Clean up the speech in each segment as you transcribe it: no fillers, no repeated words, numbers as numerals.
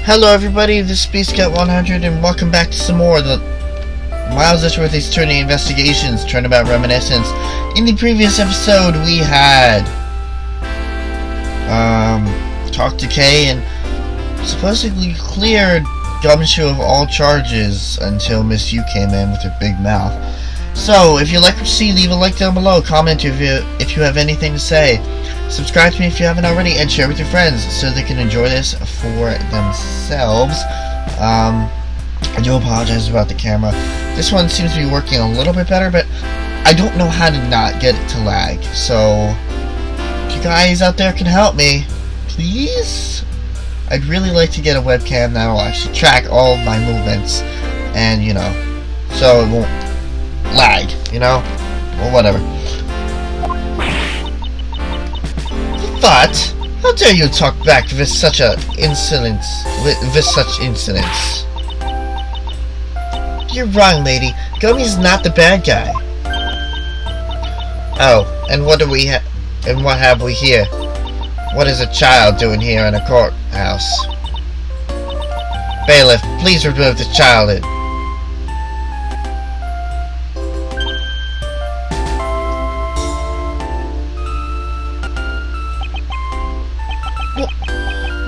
Hello everybody, this is pt.12 and welcome back to some more of the Miles Edgeworth's Turning Investigations, Turnabout Reminiscence. In the previous episode we had talked to Kay and supposedly cleared Gumshoe of all charges until Miss Yu came in with her big mouth. So if you like what you see, leave a like down below, comment if you have anything to say. Subscribe to me if you haven't already, and share with your friends so they can enjoy this for themselves. I do apologize about the camera. This one seems to be working a little bit better, but I don't know how to not get it to lag. So, if you guys out there can help me, please? I'd really like to get a webcam that will actually track all of my movements, and, you know, so it won't lag, you know? Or whatever. But how dare you talk back with such insolence? With such insolence? You're wrong, lady. Gummy's not the bad guy. Oh, and what do we what have we here? What is a child doing here in a courthouse? Bailiff, please remove the child.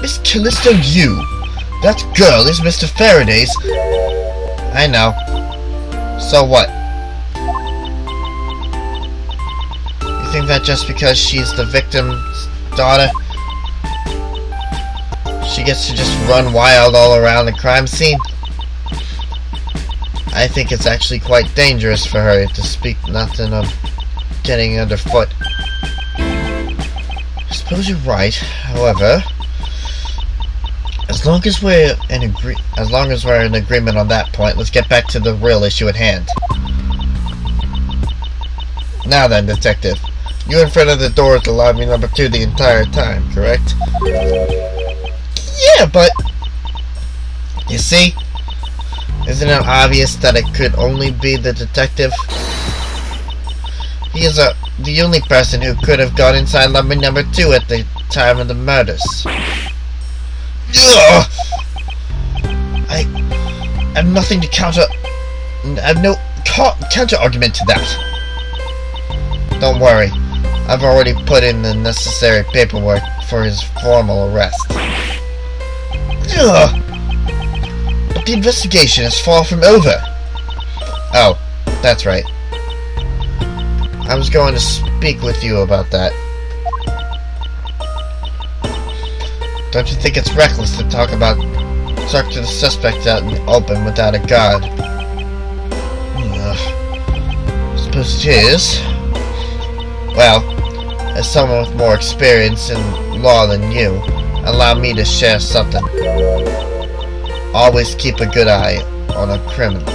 Miss Callisto Yu. That girl is Mr. Faraday's. I know. So what? You think that just because she's the victim's daughter, she gets to just run wild all around the crime scene? I think it's actually quite dangerous for her, to speak nothing of getting underfoot. I suppose you're right, however. As long as we're in agreement on that point, let's get back to the real issue at hand. Now then, detective, you in front of the door to lobby number 2 the entire time, correct? Yeah, but you see, isn't it obvious that it could only be the detective? He is the only person who could have gone inside lobby number 2 at the time of the murders. Ugh! I have nothing to counter. I have no counter argument to that. Don't worry, I've already put in the necessary paperwork for his formal arrest. Ugh! But the investigation is far from over. Oh, that's right. I was going to speak with you about that. Don't you think it's reckless to talk to the suspect out in the open without a guard? Suppose it is. Well, as someone with more experience in law than you, allow me to share something. Always keep a good eye on a criminal,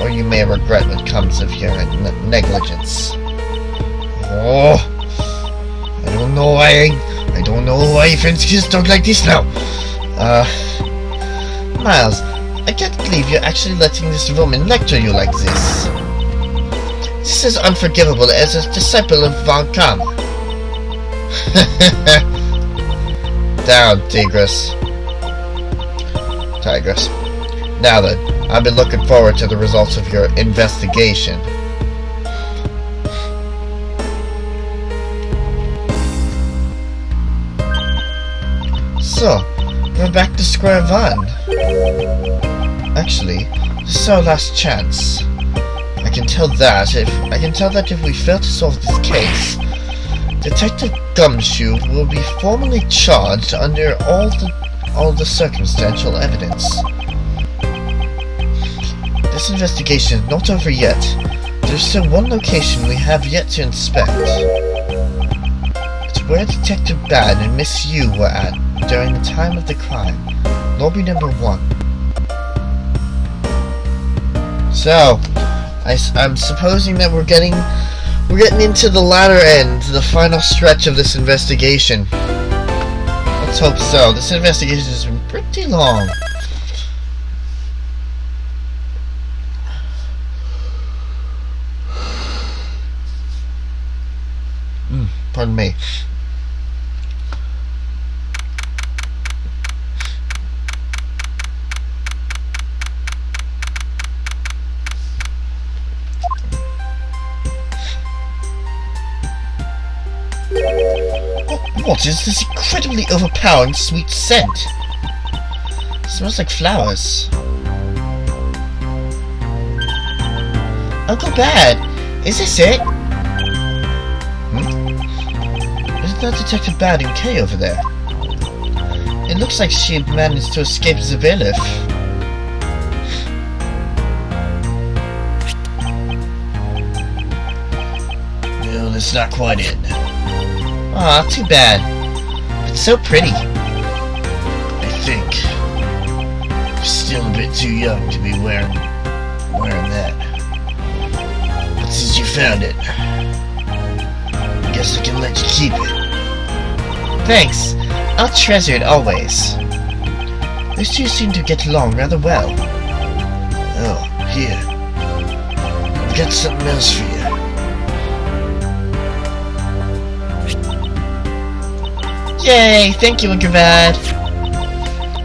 or you may regret what comes of your negligence. Oh, I don't know why friends just talk like this now. Miles, I can't believe you're actually letting this woman lecture you like this. This is unforgivable as a disciple of Von Kamm. Down, Tigress. Now then, I've been looking forward to the results of your investigation. So, we're back to square one. Actually, this is our last chance. I can tell that if we fail to solve this case, Detective Gumshoe will be formally charged under all the circumstantial evidence. This investigation is not over yet. There's still one location we have yet to inspect. It's where Detective Bad and Miss Yu were at during the time of the crime, lobby number 1. So, I'm supposing that we're getting into the latter end, the final stretch of this investigation. Let's hope so. This investigation has been pretty long. Pardon me. What is this incredibly overpowering sweet scent? It smells like flowers. Uncle Bad, is this it? Isn't that Detective Bad and Kay over there? It looks like she had managed to escape the bailiff. Well, it's not quite it. Aw, too bad. It's so pretty. I think you're still a bit too young to be wearing that. But since you found it, I guess I can let you keep it. Thanks. I'll treasure it always. Those two seem to get along rather well. Oh, here. I've got something else for you. Yay! Thank you, Uncle Bad.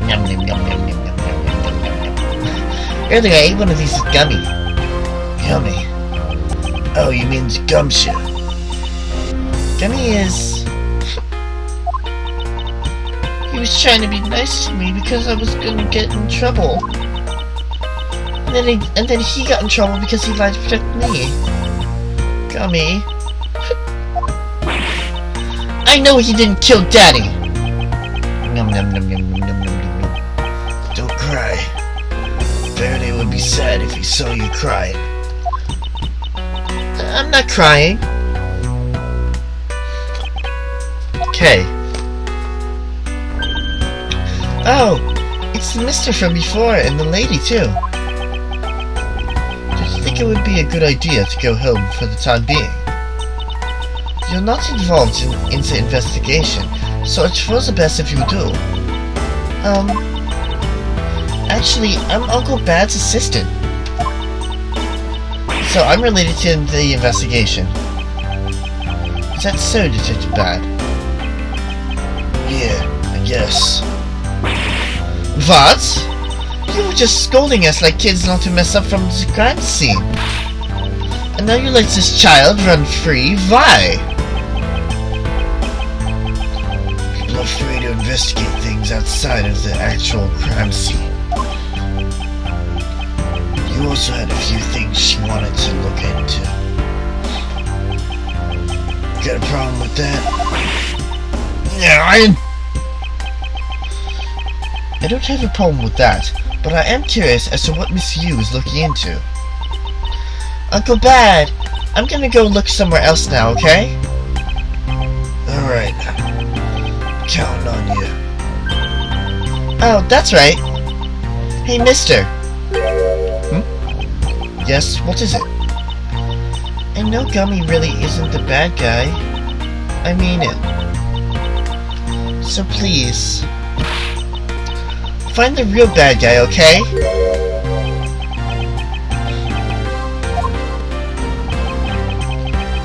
Yum, yum, yum, yum, yum, yum, yum, yum, yum. Earlier I ate one of these with gummy. Yummy. Oh, you mean gumshoe? Gummy is... He was trying to be nice to me because I was gonna get in trouble. And then he got in trouble because he lied to protect me. Gummy. I know he didn't kill Daddy! Num num num num num num num num. Don't cry. Faraday would be sad if he saw you crying. I'm not crying. Okay. Oh, it's the mister from before and the lady too. Do you think it would be a good idea to go home for the time being? You're not involved in the investigation, so it's for the best if you do. Actually, I'm Uncle Bad's assistant. So I'm related to the investigation. Is that so, Detective Bad? Yeah, I guess. What? You were just scolding us like kids not to mess up from the crime scene. And now you let this child run free? Why? People are free to investigate things outside of the actual crime scene. You also had a few things she wanted to look into. Got a problem with that? Yeah, I don't have a problem with that, but I am curious as to what Miss Yu is looking into. Uncle Bad, I'm gonna go look somewhere else now, okay? Alright. Counting on you. Oh, that's right. Hey, mister. Yes, what is it? I know Gummy really isn't the bad guy. I mean it. So please, find the real bad guy, okay?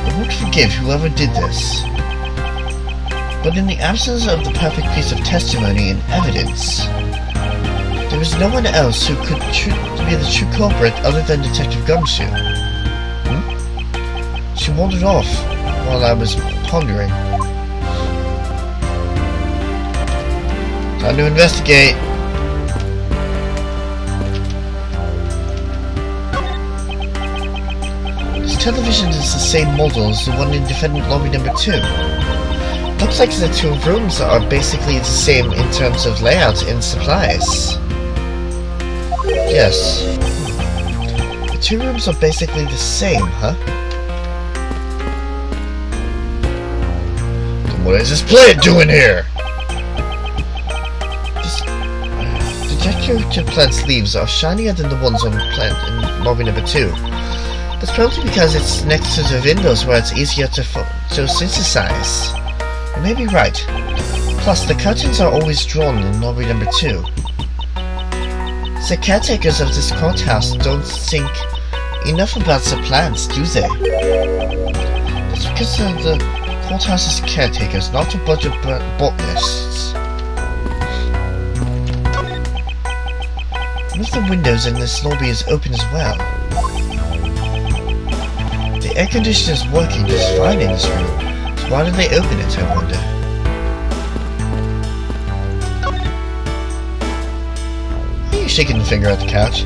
I won't forgive whoever did this. But in the absence of the perfect piece of testimony and evidence, there was no one else who could be the true culprit other than Detective Gumshoe. She wandered off while I was pondering. Time to investigate. This television is the same model as the one in defendant lobby number 2. Looks like the two rooms are basically the same in terms of layout and supplies. Yes. The two rooms are basically the same, huh? Then what is this plant doing here? Detective Plant's leaves are shinier than the ones on plant in lobby number 2. That's probably because it's next to the windows where it's easier to synthesize. You may be right. Plus, the curtains are always drawn in lobby number 2. The caretakers of this courthouse don't think enough about the plants, do they? That's because the courthouse's caretakers, not a bunch of botanists. One of the windows in this lobby is open as well. The air conditioner is working just fine in this room, so why did they open it, I wonder? shaking the finger at the couch.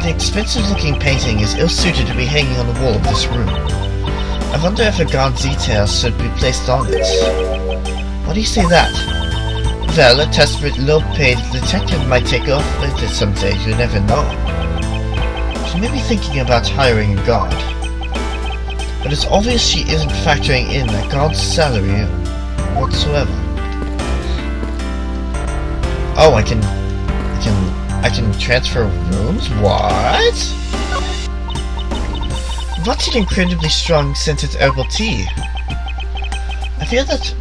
The expensive-looking painting is ill-suited to be hanging on the wall of this room. I wonder if a guard detail should be placed on it. Why do you say that? Well, a desperate, low-paid detective might take off with it someday, you never know. She may be thinking about hiring a guard. But it's obvious she isn't factoring in that guard's salary whatsoever. Oh, I can transfer rooms? What? What's an incredibly strong scented herbal tea? I feel that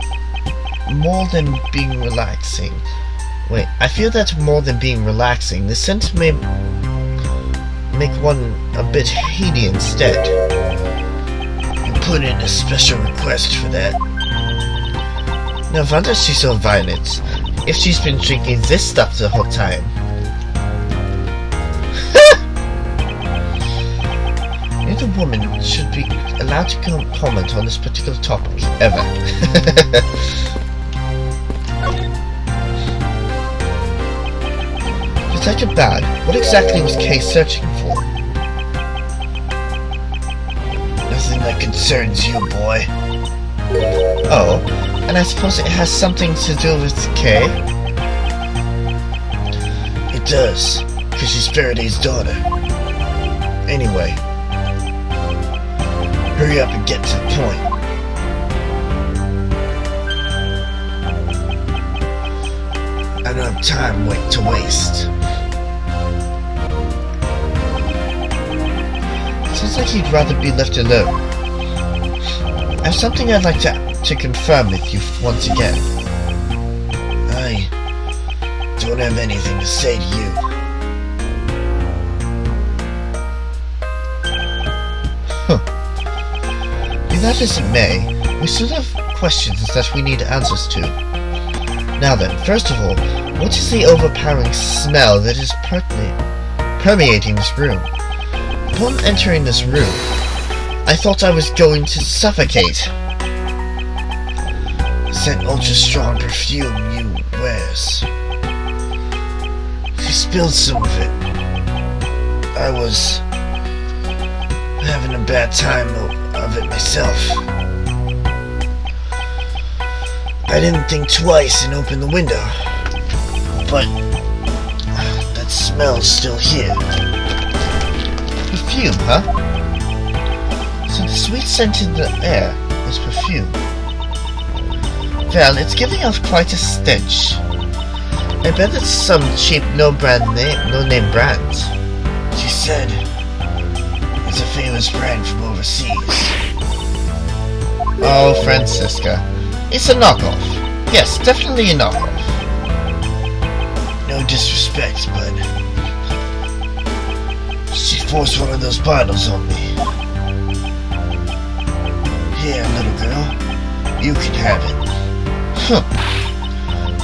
more than being relaxing. Wait, I feel that more than being relaxing, the scent may make one a bit heady instead. You put in a special request for that. No wonder she's so violent, if she's been drinking this stuff the whole time. Neither woman should be allowed to comment on this particular topic, ever. Detective Bad, what exactly was Kay searching for? Nothing that concerns you, boy. Oh, and I suppose it has something to do with Kay? It does, because she's Faraday's daughter. Anyway, hurry up and get to the point. I don't have time to waste. Sounds like you'd rather be left alone. I have something I'd like to confirm with you once again. I don't have anything to say to you. Be that as it may, we still have questions that we need answers to. Now then, first of all, what is the overpowering smell that is permeating this room? Upon entering this room, I thought I was going to suffocate. That ultra-strong perfume you wears. She spilled some of it. I was having a bad time of it myself. I didn't think twice and opened the window, but that smell's still here. Perfume, huh? So the sweet scent in the air is perfume. Well, it's giving off quite a stench. I bet it's some cheap no-name brand. She said it's a famous brand from overseas. Oh, Francisca. It's a knockoff. Yes, definitely a knockoff. No disrespect, but she forced one of those bottles on me. Here, little girl, you can have it.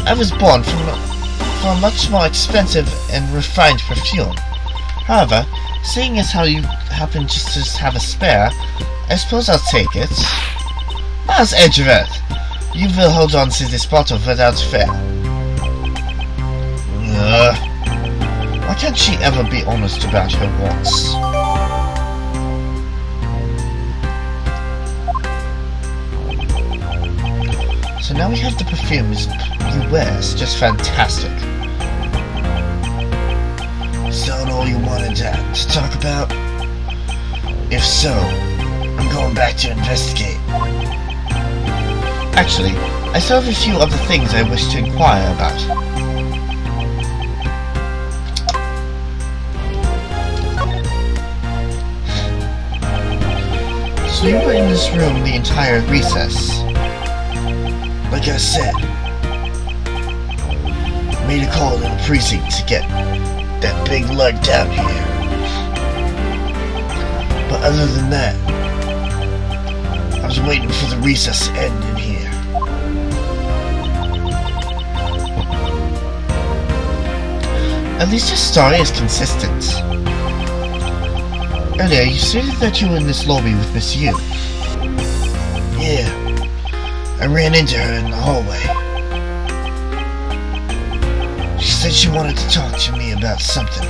I was born from a much more expensive and refined perfume. However, seeing as how you happen just to have a spare, I suppose I'll take it. How's Edgeworth? You will hold on to this bottle without fail. Why can't she ever be honest about her wants? So now we have the perfume he wears, just fantastic. Is that all you wanted to talk about? If so, I'm going back to investigate. Actually, I still have a few other things I wish to inquire about. So you were in this room the entire recess? Like I said, made a call to the precinct to get that big lug down here. But other than that, I was waiting for the recess to end in here. At least your story is consistent. Earlier, you stated that you were in this lobby with Miss Yu. Yeah, I ran into her in the hallway. She said she wanted to talk to me about something,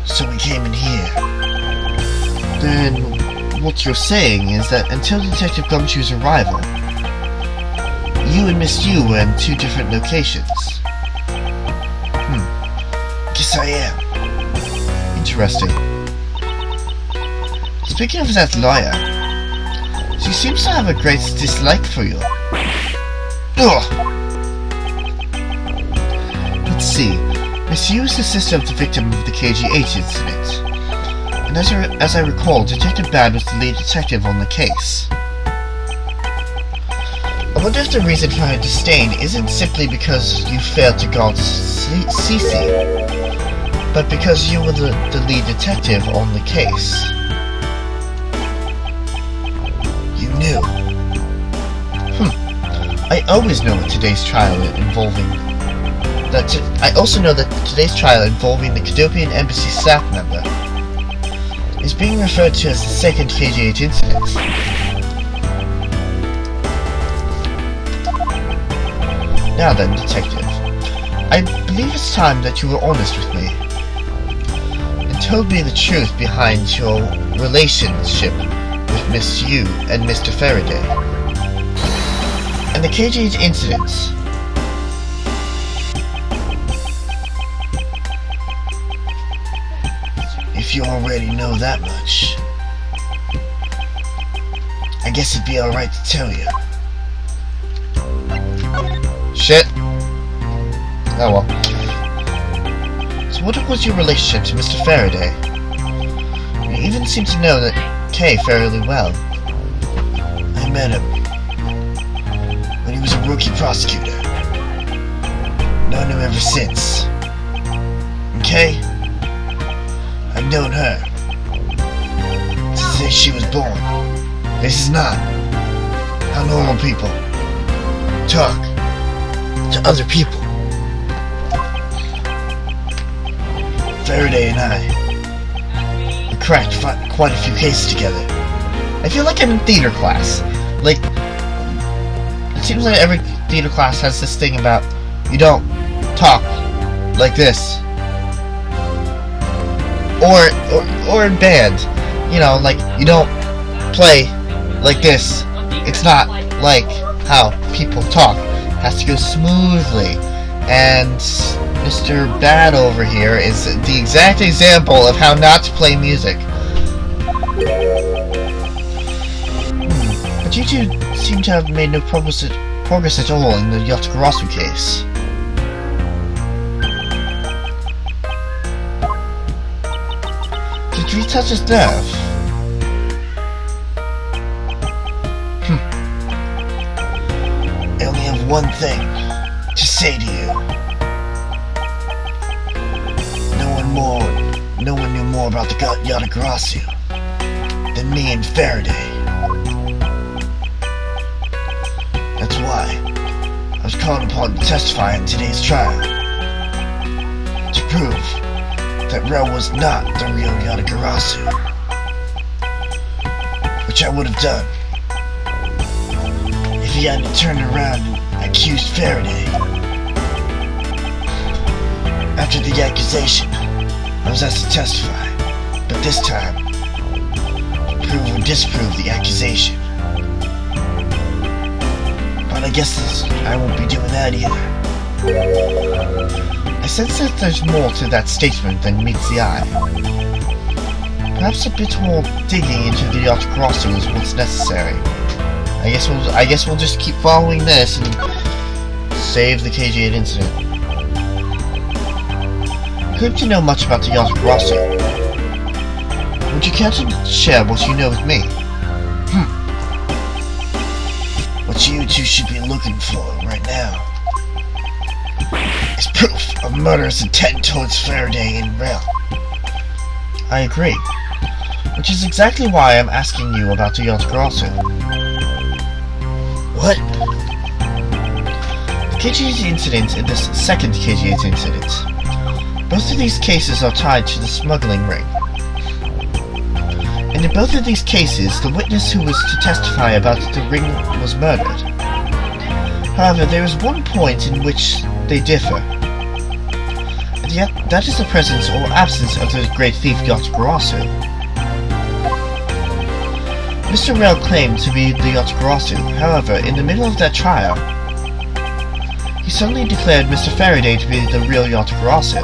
so we came in here. Then, what you're saying is that until Detective Gumshoe's arrival, you and Miss Yu were in two different locations. Guess I am. Interesting. Speaking of that lawyer, she seems to have a great dislike for you. Ugh! Let's see. Miss Yu is the sister of the victim of the KG-8 incident. And as I recall, Detective Bad was the lead detective on the case. I wonder if the reason for her disdain isn't simply because you failed to guard Cece, but because you were the lead detective on the case. You knew. I always know that today's trial involving... I also know that today's trial involving the Cadopian Embassy staff member is being referred to as the second KG-8 incident. Now then, Detective, I believe it's time that you were honest with me and told me the truth behind your relationship with Miss Yu and Mr. Faraday and the KG-8 incident. If you already know that much, I guess it'd be alright to tell you. Shit. Oh well. So what was your relationship to Mr. Faraday? You even seem to know that Kay fairly well. I met him when he was a rookie prosecutor. Known him ever since. And Kay, I've known her since the day she was born. This is not how normal people talk to other people. Faraday and I, we cracked quite a few cases together. I feel like I'm in theater class. Like, it seems like every theater class has this thing about you don't talk like this. Or in band, you know, like, you don't play like this. It's not like how people talk. It has to go smoothly. And Mr. Bad over here is the exact example of how not to play music. But you two seem to have made no progress at all in the Yotagarasu case. Did we touch his nerve? I only have one thing to say to you. No one knew more about the Yotagarasu than me and Faraday. That's why I was called upon to testify in today's trial, to prove that Rel was not the real Yotagarasu, which I would have done if he hadn't turned around and accused Faraday. After the accusation, I was asked to testify, but this time, to prove or disprove the accusation. But I guess I won't be doing that either. I sense that there's more to that statement than meets the eye. Perhaps a bit more digging into the Yotagarasu is what's necessary. I guess we'll just keep following this and save the KG-8 incident. I hope you know much about the Yotagarasu. Would you care to share what you know with me? What you two should be looking for right now is proof of murderous intent towards Faraday and Rel. I agree. Which is exactly why I'm asking you about the Yotagarasu. What? The KG-8 incident and this second KG-8 incident. Both of these cases are tied to the smuggling ring. And in both of these cases, the witness who was to testify about the ring was murdered. However, there is one point in which they differ. Yet, that is the presence or absence of the great thief Yotogarasu. Mr. Rail claimed to be the Yotogarasu. However, in the middle of that trial, he suddenly declared Mr. Faraday to be the real Yotogarasu.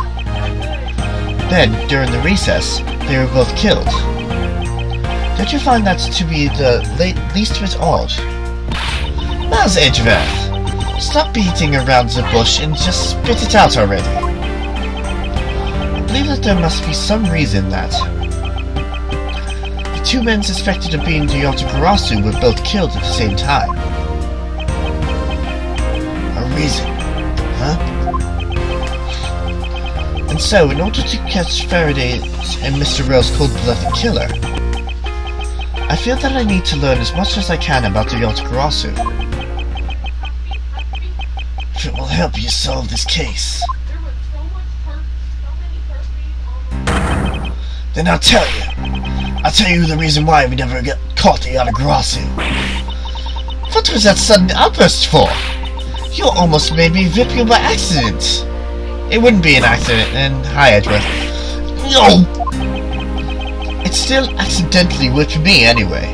Then, during the recess, they were both killed. Don't you find that to be the least bit odd? Miles Edgeworth, stop beating around the bush and just spit it out already. I believe that there must be some reason that the two men suspected of being the Yotogarasu were both killed at the same time. A reason, huh? And so, in order to catch Faraday's and Mr. Rail's cold-blooded killer, I feel that I need to learn as much as I can about the Yotogarasu. If it will help you solve this case, then I'll tell you. I'll tell you the reason why we never got caught the Yotogarasu. What was that sudden outburst for? You almost made me rip you by accident. It wouldn't be an accident, and hi, Edgeworth. No! It still accidentally whipped me anyway.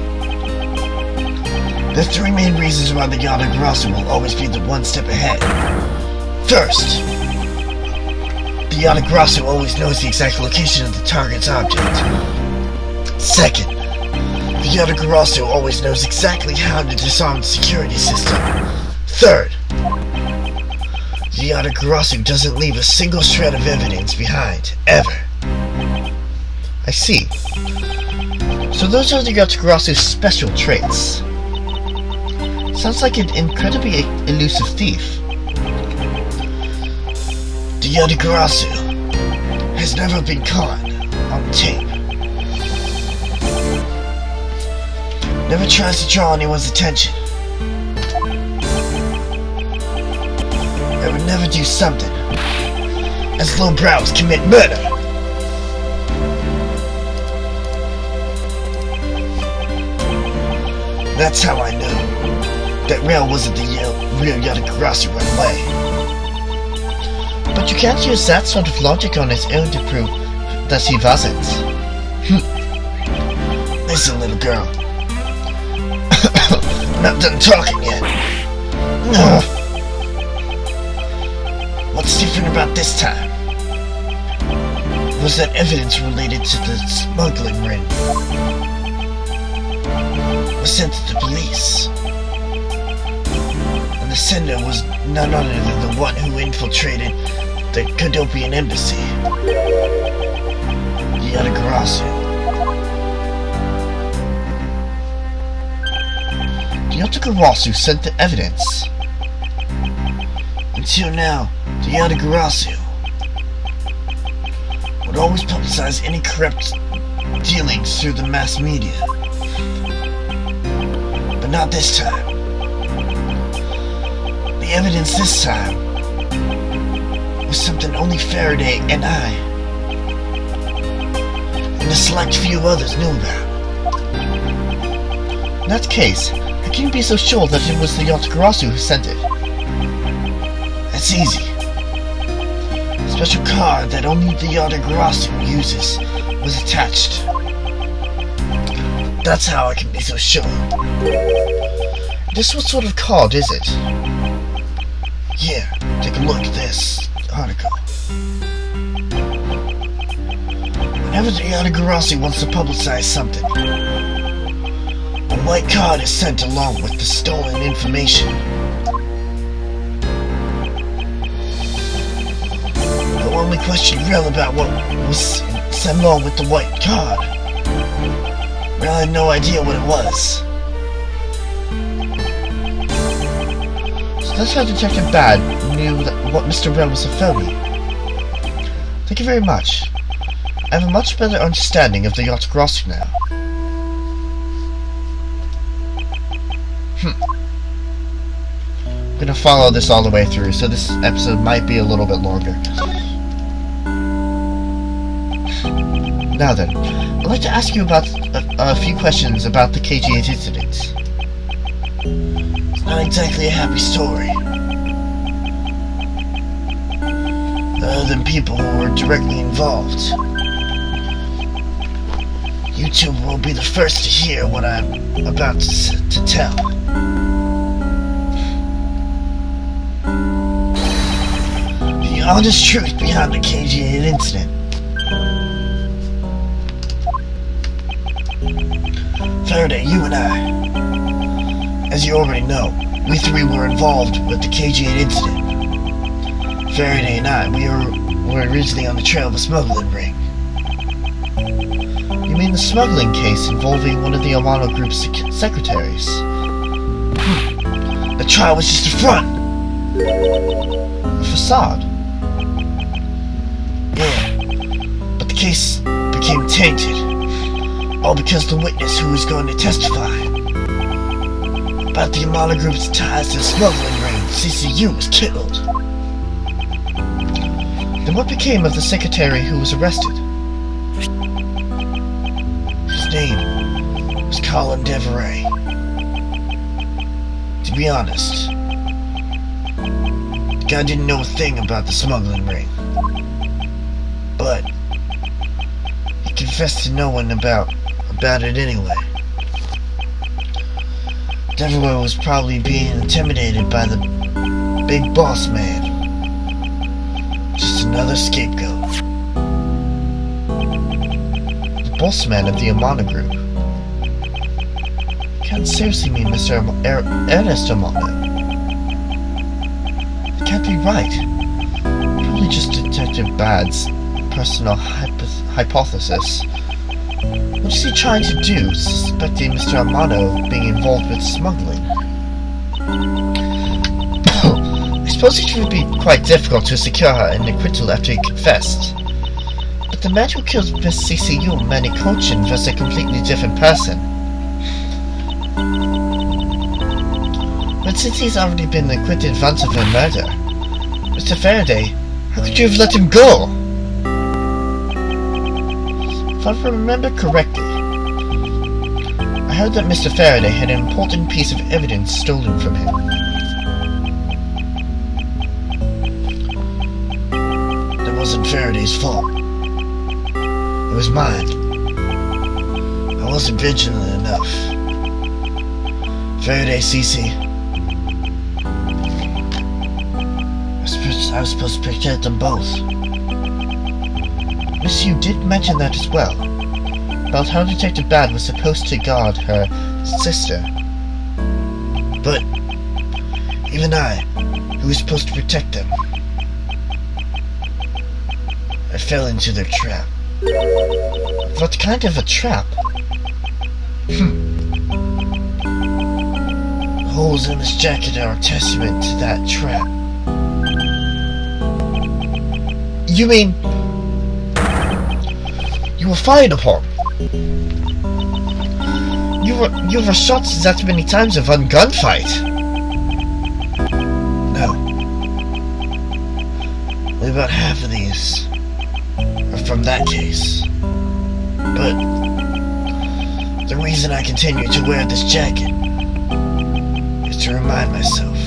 There are three main reasons why the Yotogarasu will always be the one step ahead. First, the Yotogarasu always knows the exact location of the target's object. Second, the Yotogarasu always knows exactly how to disarm the security system. Third, the Yotogarasu doesn't leave a single shred of evidence behind, ever. I see. So those are the Yotogarazu's special traits. Sounds like an incredibly elusive thief. The Yotogarasu has never been caught on tape. Never tries to draw anyone's attention. I would never do something as lowbrow as commit murder. That's how I know that Rail wasn't the real Yotogarasu right away. But you can't use that sort of logic on his own to prove that he wasn't. Listen, little girl. Not done talking yet. What's different about this time? Was that evidence related to the smuggling ring was sent to the police, and the sender was none other than the one who infiltrated the Kodopian embassy, the Yotogarasu. The Yotogarasu sent the evidence. Until now, the Yotogarasu would always publicize any corrupt dealings through the mass media. But not this time. The evidence this time was something only Faraday and I, and a select few others knew about. In that case, how can you be so sure that it was the Yotogarasu who sent it? That's easy. A special card that only the Yotogarasu uses was attached. That's how I can be so sure. This what sort of card is it? Here, take a look at this article. Whenever the Yotogarasu wants to publicize something, a white card is sent along with the stolen information. The only question real about what was sent along with the white card, well, I had no idea what it was. So that's how Detective Bad knew that what Mr. Rail was a phony. Thank you very much. I have a much better understanding of the Yotogarasu now. I'm gonna follow this all the way through, so this episode might be a little bit longer. Now then, I'd like to ask you about a few questions about the KG8 incident. It's not exactly a happy story. other than people who were directly involved. You two will be the first to hear what I'm about to tell. The honest truth behind the KG8 incident. Faraday, you and I, as you already know, we three were involved with the KG8 incident. Faraday and I, we were originally on the trail of a smuggling ring. You mean the smuggling case involving one of the Amano Group's secretaries? The trial was just a front. A facade. Yeah, but the case became tainted. All because the witness who was going to testify about the Amano Group's ties to the smuggling ring, CCU, was killed. Then what became of the secretary who was arrested? His name was Colin Deveray. To be honest, the guy didn't know a thing about the smuggling ring. But he confessed to knowing about it anyway. Deveray was probably being intimidated by the big boss man. Just another scapegoat. The boss man of the Amano Group. Can't seriously mean Mr. Ernest Amano. It can't be right. Probably just Detective Bad's personal hypothesis. What is he trying to do, suspecting Mr. Amano of being involved with smuggling? I suppose it would be quite difficult to secure her an acquittal after he confessed. But the man who killed Miss CCU and Manny Cochin was a completely different person. But since he's already been acquitted once of her murder, Mr. Faraday, how could you have let him go? If I remember correctly, I heard that Mr. Faraday had an important piece of evidence stolen from him. That wasn't Faraday's fault. It was mine. I wasn't vigilant enough. Faraday, Cece. I was supposed to protect them both. Miss Yu did mention that as well, about how Detective Bad was supposed to guard her sister. But even I, who was supposed to protect them, I fell into their trap. What kind of a trap? The holes in this jacket are a testament to that trap. You mean you were fired upon? You were shot that many times of one gunfight? No. Only about half of these are from that case. But the reason I continue to wear this jacket is to remind myself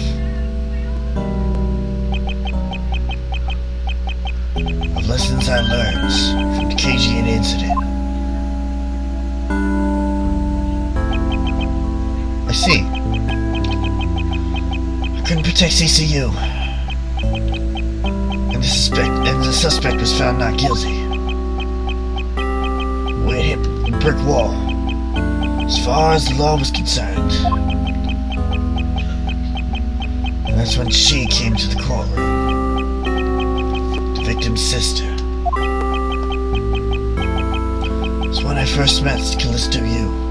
of lessons I learned from the KG8 incident. I see. I couldn't protect CCU, and the suspect was found not guilty. We hit a brick wall, as far as the law was concerned. And that's when she came to the courtroom. Victim's sister. It's when I first met Callisto Yu.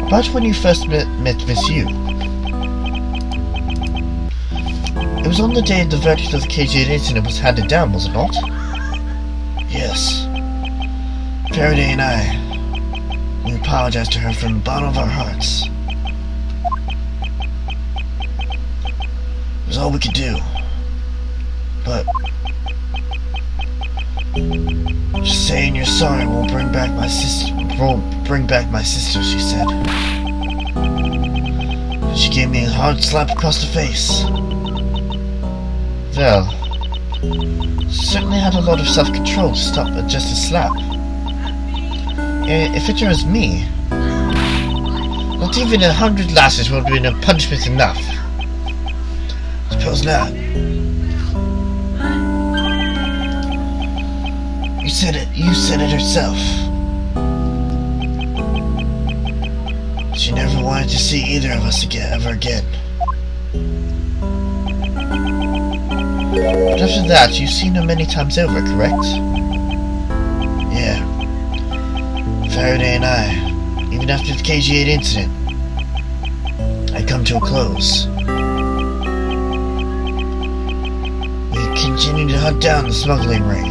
About when you first met Miss Yu. It was on the day the verdict of the KG8 incident was handed down, was it not? Yes. Faraday and I, we apologized to her from the bottom of our hearts. It was all we could do. But just saying you're sorry won't bring back my sister, she said. She gave me a hard slap across the face. Well, certainly had a lot of self-control to stop at just a slap. If it was me, not even 100 lashes would have been a punishment enough. Suppose not. You said it herself. She never wanted to see either of us ever again. But after that, you've seen her many times over, correct? Yeah. Faraday and I, even after the KG-8 incident, had come to a close. We continued to hunt down the smuggling ring,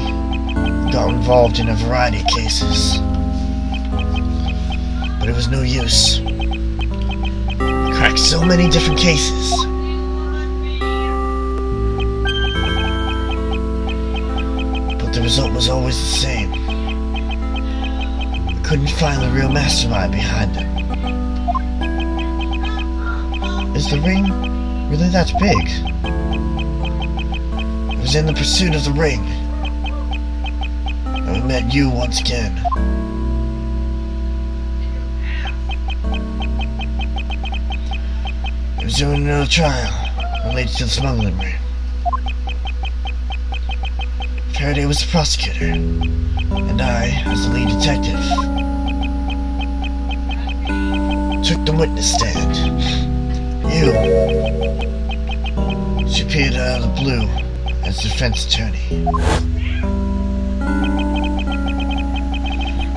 and got involved in a variety of cases. But it was no use. We cracked so many different cases. But the result was always the same. Couldn't find the real mastermind behind it. Is the ring really that big? It was in the pursuit of the ring that we met you once again. It was during another trial related to the smuggling ring. Faraday was the prosecutor, and I, as the lead detective, took the witness stand. She appeared out of the blue as defense attorney.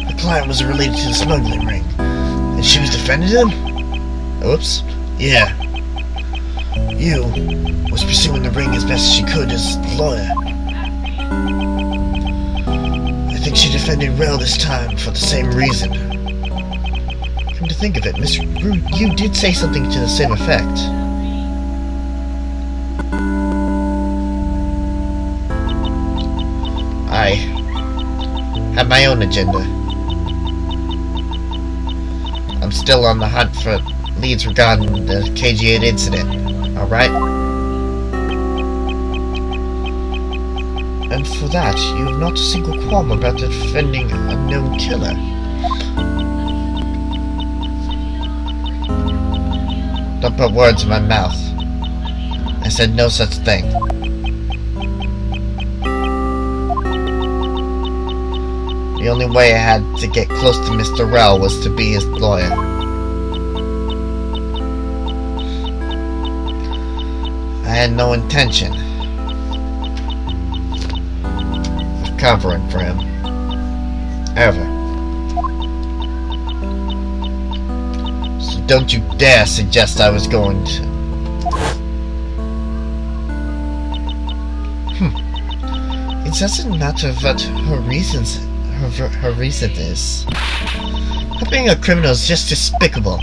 The client was related to the smuggling ring, and she was defending him? Oops. Yeah. You was pursuing the ring as best as she could as a lawyer. I think she defended Rel this time for the same reason. Come to think of it, Miss Rude, you did say something to the same effect. I have my own agenda. I'm still on the hunt for leads regarding the KG-8 incident, alright? And for that, you have not a single qualm about defending a known killer. Don't put words in my mouth. I said no such thing. The only way I had to get close to Mr. Rel was to be his lawyer. I had no intention of covering for him. Ever. So don't you dare suggest I was going to. It doesn't matter what her reason is. Her being a criminal is just despicable.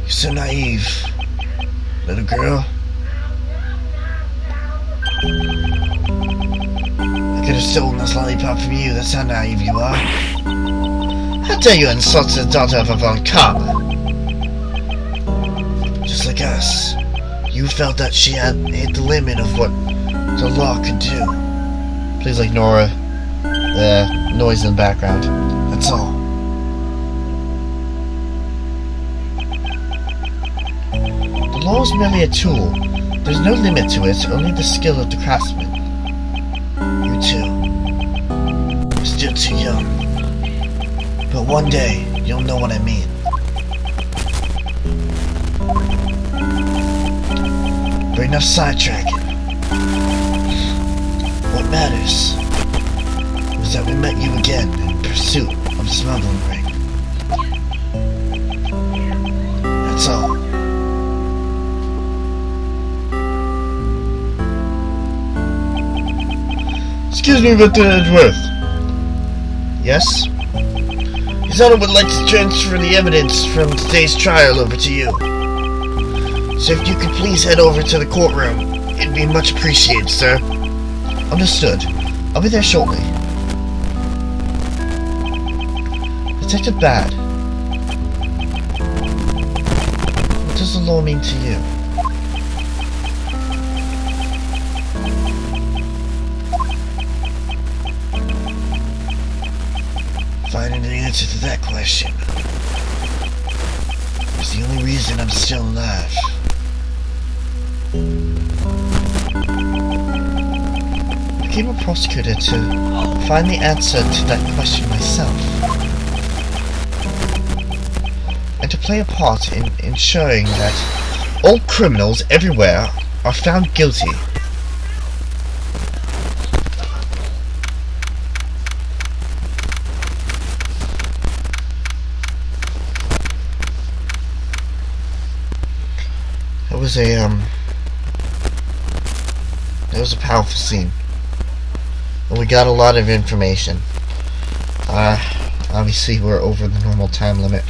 You're so naive, little girl. I could have stolen this lollipop from you, that's how naive you are. How dare you insult the daughter of a Von Karma? Just like us, you felt that she had hit the limit of what the law could do. Please ignore the noise in the background. That's all. The law is merely a tool. There's no limit to it, only the skill of the craftsman. You too. You're still too young. But one day, you'll know what I mean. But enough sidetracking. What matters was that we met you again in pursuit of the smuggling ring. That's all. Excuse me, Mr. Edgeworth. Yes? His Honor would like to transfer the evidence from today's trial over to you. So if you could please head over to the courtroom, it'd be much appreciated, sir. Understood. I'll be there shortly. Detective Bad. the law mean to you? Finding the answer to that question is the only reason I'm still alive. I became a prosecutor to find the answer to that question myself, and to play a part in ensuring that all criminals everywhere are found guilty. It was a powerful scene, and we got a lot of information. Obviously we're over the normal time limit.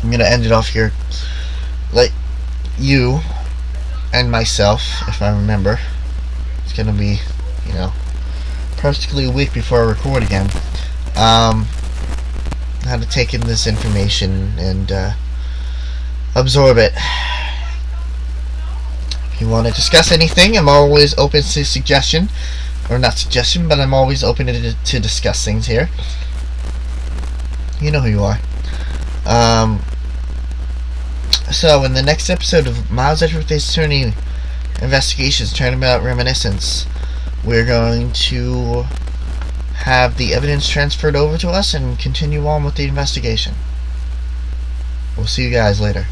I'm gonna end it off here. Let you and myself, if I remember, it's gonna be, practically a week before I record again, how to take in this information and absorb it. If you want to discuss anything, I'm always open to suggestion. Or not suggestion, but I'm always open to discuss things here. You know who you are. So, in the next episode of Miles Edgeworth's Attorney Investigations, Turnabout, Reminiscence, we're going to have the evidence transferred over to us and continue on with the investigation. We'll see you guys later.